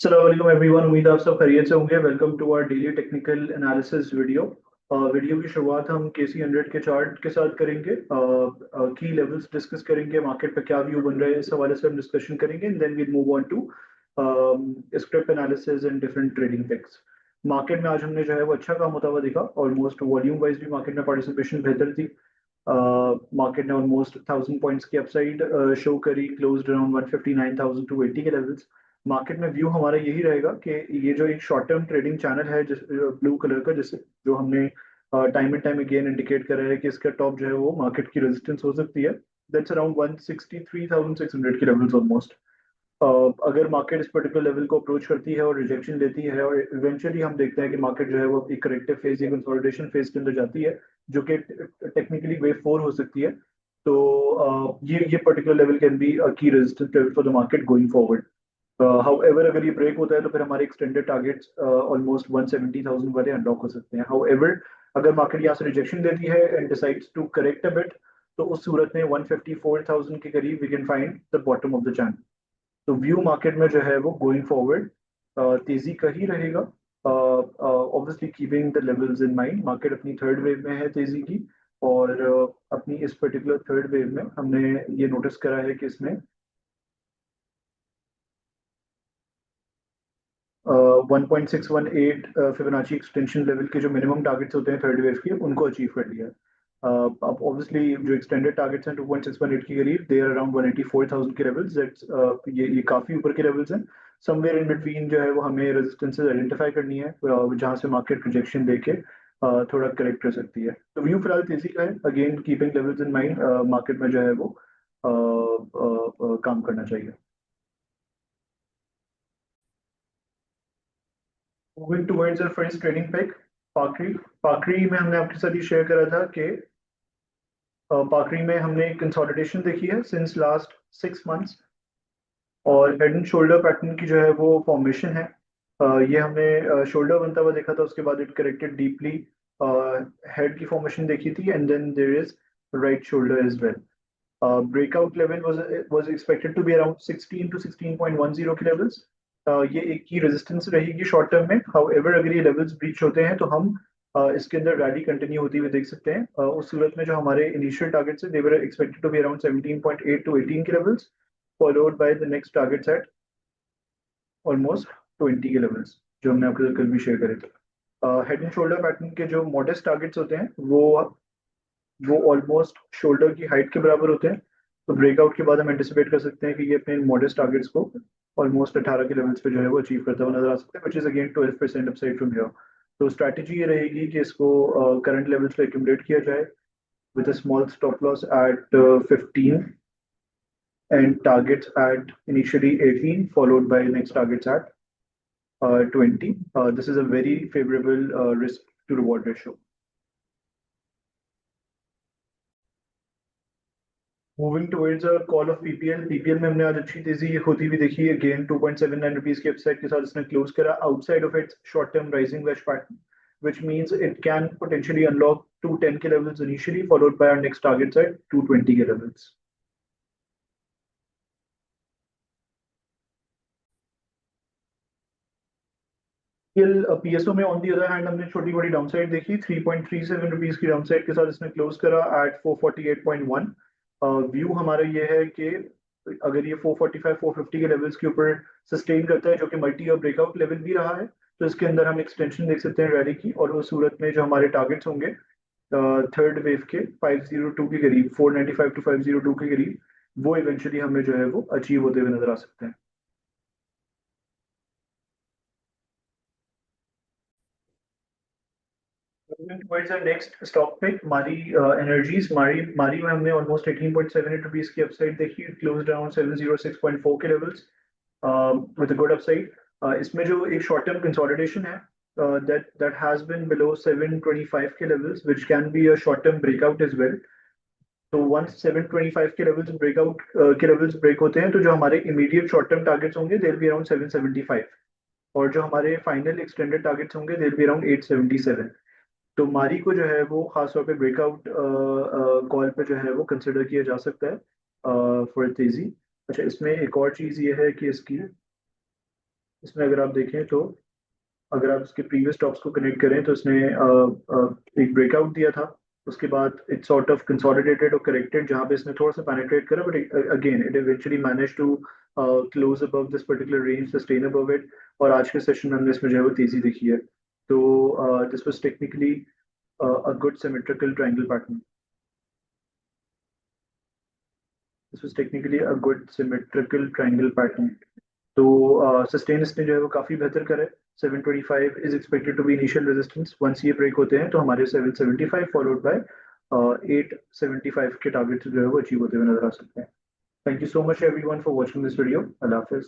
अस्सलाम वालेकुम एवरीवन। उम्मीद है आप सब खैरियत से होंगे। Welcome to our daily technical analysis video. Video की शुरुआत हम KC100 के चार्ट के साथ करेंगे। की लेवल्स डिस्कस करेंगे, मार्केट पे क्या व्यू बन रहे हैं इस हवाले से हम डिस्कशन करेंगे, and then we move on to script analysis and different trading picks. Market में आज हमने जो है वो अच्छा काम होता हुआ दिखा। ऑलमोस्ट वॉल्यूम वाइज भी मार्केट में पार्टिसिपेशन बेहतर थी। मार्केट ने ऑलमोस्ट 1000 पॉइंट्स की अपसाइड शो करी, क्लोज्ड अराउंड 159,280 के लेवल्स। मार्केट में व्यू हमारा यही रहेगा कि ये जो एक शॉर्ट टर्म ट्रेडिंग चैनल है जिस ब्लू कलर का, जिस जो हमने time and time again indicate करा है कि इसका टॉप जो है वो मार्केट की रेजिस्टेंस हो सकती है। दैट्स अराउंड 163,600 के लेवल्स ऑलमोस्ट। अगर मार्केट इस पर्टिकुलर लेवल को अप्रोच करती है और रिजेक्शन लेती है और इवेंचुअली हम देखते हैं कि मार्केट जो है वो एक करेक्टिव फेज या कंसोलिडेशन फेज के अंदर जाती है, जो कि टेक्निकली वेव 4 हो सकती है, तो ये पर्टिकुलर लेवल कैन बी की resistance level for the market going forward. However अगर ये ब्रेक होता है तो फिर हमारे एक्सटेंडेड टारगेट्स ऑलमोस्ट 170,000 वाले अनलॉक हो सकते हैं। हाउएवर अगर मार्केट यहाँ से रिजेक्शन देती है and decides to correct a bit, तो उस सूरत में 154,000 के करीब we can find the bottom of the channel. तो व्यू मार्केट में जो है वो गोइंग फॉरवर्ड तेजी का ही रहेगा। Obviously keeping the levels in mind, market अपनी थर्ड वेव में है तेजी की। और अपनी इस पर्टिकुलर थर्ड वेव में हमने ये नोटिस करा है कि इसमें 1.618 फिबोनाची एक्सटेंशन लेवल के जो मिनिमम टारगेट्स होते हैं थर्ड वेव के, उनको अचीव कर लिया है। अब ऑब्वियसली जो एक्सटेंडेड टारगेट्स हैं 2.618 के करीब, दे आर अराउंड 184,000 के लेवल्स। दैट्स ये काफी ऊपर के लेवल्स हैं। समवेयर इन बिटवीन जो है वो हमें रेजिस्टेंसेस आइडेंटिफाई करनी है, जहां से मार्केट रिजेक्शन लेके थोड़ा करेक्ट कर सकती है। तो व्यू फिलहाल तेजी का है, again keeping levels in mind, market में जो है वो काम करना चाहिए। Moving towards our first trading pick, Pakri. Pakri में हमने आपके साथ ये शेयर करा था कि पाकरी में हमने कंसोलिडेशन देखी है सिंस लास्ट 6 मंथ्स, और हेड एंड शोल्डर पैटर्न की जो है वो फॉर्मेशन है। ये हमने शोल्डर बनता हुआ देखा था, उसके बाद इट करेक्टेड डीपली, हेड की फॉर्मेशन देखी थी, and then there is right shoulder as well. Breakout level was expected to be around 16 to 16.10 के लेवल्स। ये एक की रेजिस्टेंस रहेगी शॉर्ट टर्म में। हाउएवर अगर ये लेवल्स ब्रीच होते हैं तो हम इसके अंदर रैली कंटिन्यू होती हुई देख सकते हैं। उस सूरत में जो हमारे इनिशियल टारगेट्स है, they were expected to be around 17.8 to 18 के levels, followed by the next targets at almost 20 के लेवल्स, जो हमने आपके साथ कल भी शेयर करे थे। हेड एंड शोल्डर पैटर्न के जो मॉडेस्ट टारगेट्स होते हैं वो ऑलमोस्ट शोल्डर की हाइट के बराबर होते हैं। तो ब्रेकआउट के बाद हम एंटिसिपेट कर सकते हैं कि ये अपने मॉडेस्ट टारगेट्स को ऑलमोस्ट 18 के लेवल्स पे जो है वो अचीव करता हुआ नजर आ सकता है, which is again 12% upside from here. तो स्ट्रैटेजी ये रहेगी कि इसको करंट लेवल्स पे एक्यूमुलेट किया जाए with a small stop loss at 15 and targets at initially 18, followed by next targets at 20. This is a very favorable risk to reward ratio. Moving towards a call of PPL. PPL में हमने आज अच्छी तेजी होती हुई देखी है। Again 2.79 rupees के अपसाइड के साथ इसने क्लोज करा outside of its short term rising veg pattern, which means it can potentially unlock 210 के levels initially, followed by our next targets at 220 के levels. पीएसओ में ऑन दी अदर हैंड हमने छोटी बड़ी डाउनसाइड देखी। 3.37 रुपीज की downside के साथ इसने क्लोज करा एट 448.1। व्यू हमारा ये है कि अगर ये 445 450 के लेवल्स के ऊपर सस्टेन करता है, जो कि मल्टी और ब्रेकआउट लेवल भी रहा है, तो इसके अंदर हम एक्सटेंशन देख सकते हैं रैली की। और उस सूरत में जो हमारे टारगेट्स होंगे थर्ड वेव के 502 के करीब, 495 टू 502 के करीब, वो इवेंचुअली हमें जो है वो अचीव होते हुए नजर आ सकते हैं। Moving towards our next stock pick, Mari Energies. Mari में हमने almost 18.78 rupees की upside देखी, closed around 706.4 के levels with a good upside. इसमें जो एक short term consolidation है, that has been below 725 के levels, which can be a short term breakout as well. तो once 725 के levels break होते हैं, तो जो हमारे immediate short term targets होंगे, they'll be around 775, और जो हमारे final extended targets होंगे, they'll be around 877। तो मारी को जो है वो खासतौर पे ब्रेकआउट कॉल पे जो है वो कंसिडर किया जा सकता है फॉर तेजी। अच्छा, इसमें एक और चीज़ ये है कि इसमें अगर आप देखें तो अगर आप इसके प्रीवियस टॉप्स को कनेक्ट करें तो इसने एक ब्रेकआउट दिया था, उसके बाद इट सॉर्ट ऑफ कंसोलिडेटेड और करेक्टेड, जहां पे इसने थोड़ा सा पेनिट्रेट करा, but again it eventually manage to close above this particular range, sustain above it. और आज के सेशन में हमने इसमें जो है वो तेजी देखी है। तो this was technically a good symmetrical triangle pattern. This was technically a good symmetrical triangle pattern. तो सस्टेन इसने जो है वो काफी बेहतर करा है। 725 is expected to be initial resistance. Once ये ब्रेक होते हैं तो हमारे 775 फॉलोड बाय 875 के टारगेट जो है वो अचीव होते हुए नजर आ सकते हैं। Thank you so much everyone for watching this video. Allah Hafiz.